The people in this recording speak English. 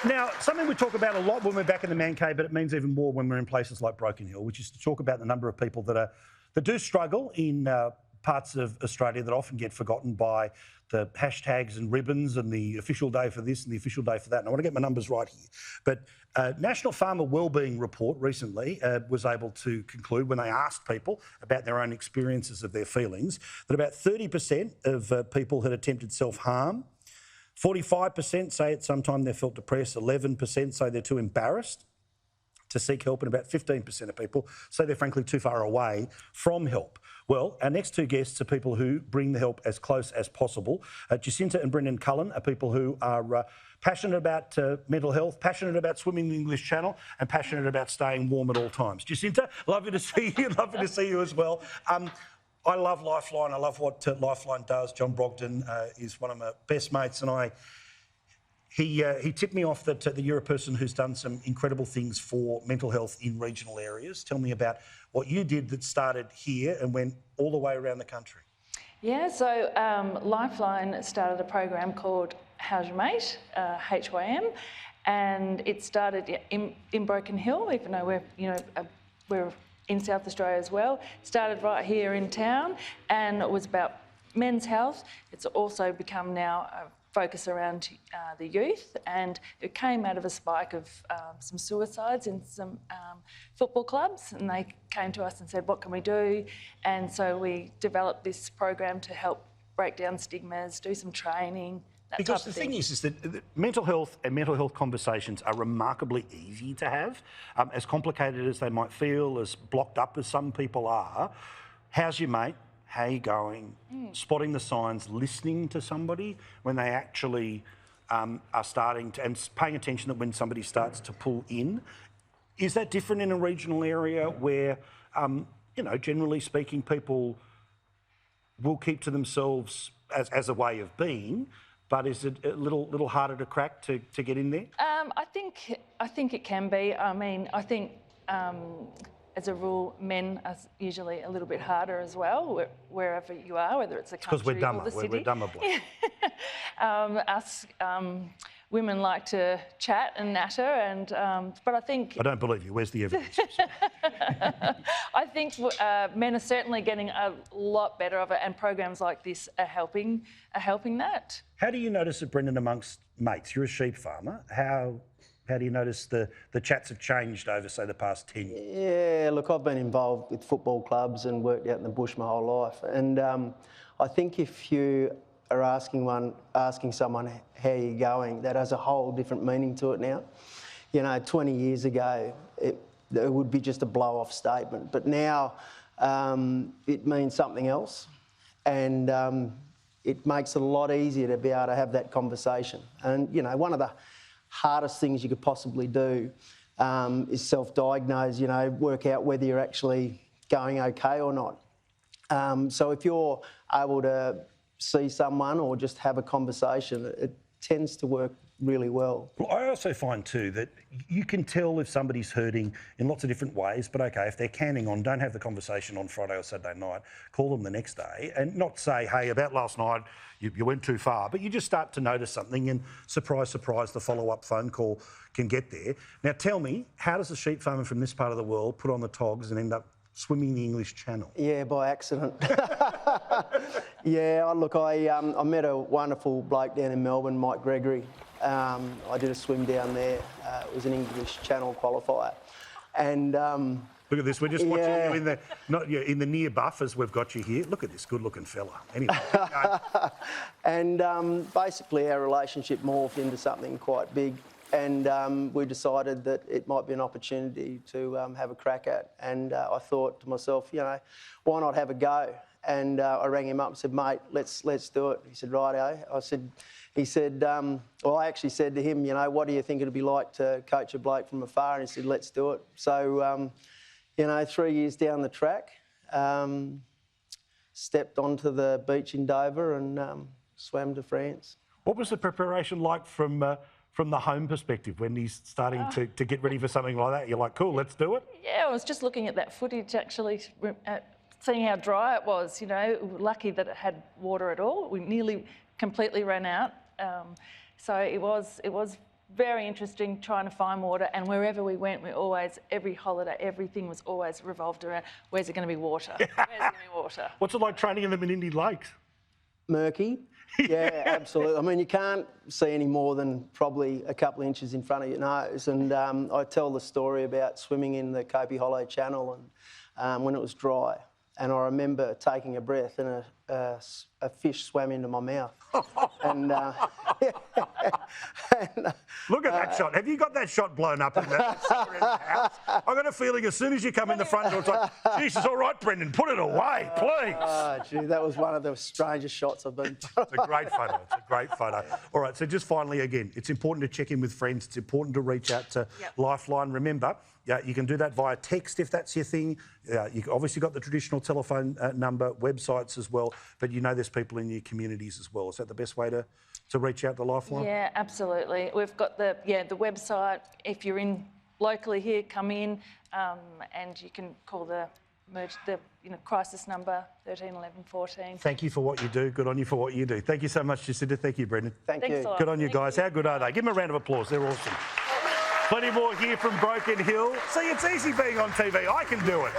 Now, something we talk about a lot when we're back in the man cave, but it means even more when we're in places like Broken Hill, which is to talk about the number of people that do struggle in parts of Australia that often get forgotten by the hashtags and ribbons and the official day for this and the official day for that. And I want to get my numbers right here. But National Farmer Wellbeing Report recently was able to conclude, when they asked people about their own experiences of their feelings, that about 30% of people had attempted self-harm. 45% say at some time they felt depressed, 11% say they're too embarrassed to seek help, and about 15% of people say they're frankly too far away from help. Well, our next two guests are people who bring the help as close as possible. Jacinta and Brendan Cullen are people who are passionate about mental health, passionate about swimming the English Channel, and passionate about staying warm at all times. Jacinta, lovely to see you. Lovely to see you as well. I love Lifeline. I love what Lifeline does. John Brogden is one of my best mates, and he tipped me off that you're a person who's done some incredible things for mental health in regional areas. Tell me about what you did that started here and went all the way around the country. Yeah, so Lifeline started a program called How's Your Mate, HYM, and it started in Broken Hill, even though we're in South Australia as well. Started right here in town, and it was about men's health. It's also become now a focus around the youth, and it came out of a spike of some suicides in some football clubs, and they came to us and said, what can we do? And so we developed this program to help break down stigmas, do some training. Because the thing is that mental health and mental health conversations are remarkably easy to have, as complicated as they might feel, as blocked up as some people are. How's your mate? How are you going? Spotting the signs, listening to somebody when they actually are starting to, and paying attention that when somebody starts to pull in. Is that different in a regional area where, generally speaking, people will keep to themselves as a way of being? But is it a little harder to crack to get in there? I think it can be. I mean, I think as a rule, men are usually a little bit harder as well, wherever you are, whether it's a country because we're dumber. or the city. We're dumber, Blake. Us women like to chat and natter, and but I think I don't believe you. Where's the evidence? I think men are certainly getting a lot better of it, and programs like this are helping that. How do you notice it, Brendan, amongst mates? You're a sheep farmer. How do you notice the chats have changed over, say, the past 10 years? Yeah, look, I've been involved with football clubs and worked out in the bush my whole life. And I think if you are asking someone how you're going, that has a whole different meaning to it now. 20 years ago, it would be just a blow-off statement. But now it means something else. And it makes it a lot easier to be able to have that conversation. And, one of the hardest things you could possibly do is self-diagnose, work out whether you're actually going okay or not. So if you're able to see someone or just have a conversation, it tends to work really well. Well, I also find too that you can tell if somebody's hurting in lots of different ways, but okay, if they're canning on, don't have the conversation on Friday or Saturday night, call them the next day and not say, hey, about last night, you went too far, but you just start to notice something and surprise, surprise, the follow-up phone call can get there. Now tell me, how does a sheep farmer from this part of the world put on the togs and end up swimming the English Channel? Yeah, by accident. Yeah, look, I met a wonderful bloke down in Melbourne, Mike Gregory. I did a swim down there. It was an English Channel qualifier. And look at this. We're just watching you in the near buff as we've got you here. Look at this good-looking fella. Anyway. And basically our relationship morphed into something quite big. And we decided that it might be an opportunity to have a crack at. And I thought to myself, why not have a go? And I rang him up and said, mate, let's do it. He said, righto. He said, I actually said to him, what do you think it'd be like to coach a bloke from afar? And he said, let's do it. So, 3 years down the track, stepped onto the beach in Dover and swam to France. What was the preparation like from the home perspective when he's starting to get ready for something like that? You're like, cool, let's do it? Yeah, I was just looking at that footage actually, seeing how dry it was, lucky that it had water at all. We nearly completely ran out. So it was very interesting trying to find water, and wherever we went, every holiday, everything was always revolved around, where's it going to be water? Where's it going to be water? What's it like training in the Menindee Lakes? Murky. Yeah, absolutely. I mean, you can't see any more than probably a couple of inches in front of your nose. And I tell the story about swimming in the Kopi Hollow Channel and when it was dry. And I remember taking a breath and a fish swam into my mouth. and, Look at that shot. Have you got that shot blown up in the house? I've got a feeling as soon as you come in the front door, it's like, Jesus, all right, Brendan, put it away, please. Oh, gee, that was one of the strangest shots I've been. It's a great photo. It's a great photo. All right, so just finally, again, it's important to check in with friends. It's important to reach out to Lifeline. Remember, you can do that via text if that's your thing. You've obviously got the traditional telephone number, websites as well, but you know there's people in your communities as well. Is that the best way to reach out to Lifeline? Yeah, absolutely. We've got the website. If you're in locally here, come in, and you can call the crisis number 13 11 14. Thank you for what you do. Good on you for what you do. Thank you so much, Jacinta. Thank you, Brendan. Thanks you. a lot. Good on you Thank guys. you. How good are they? Give them a round of applause. They're awesome. Plenty more here from Broken Hill. See, it's easy being on TV. I can do it.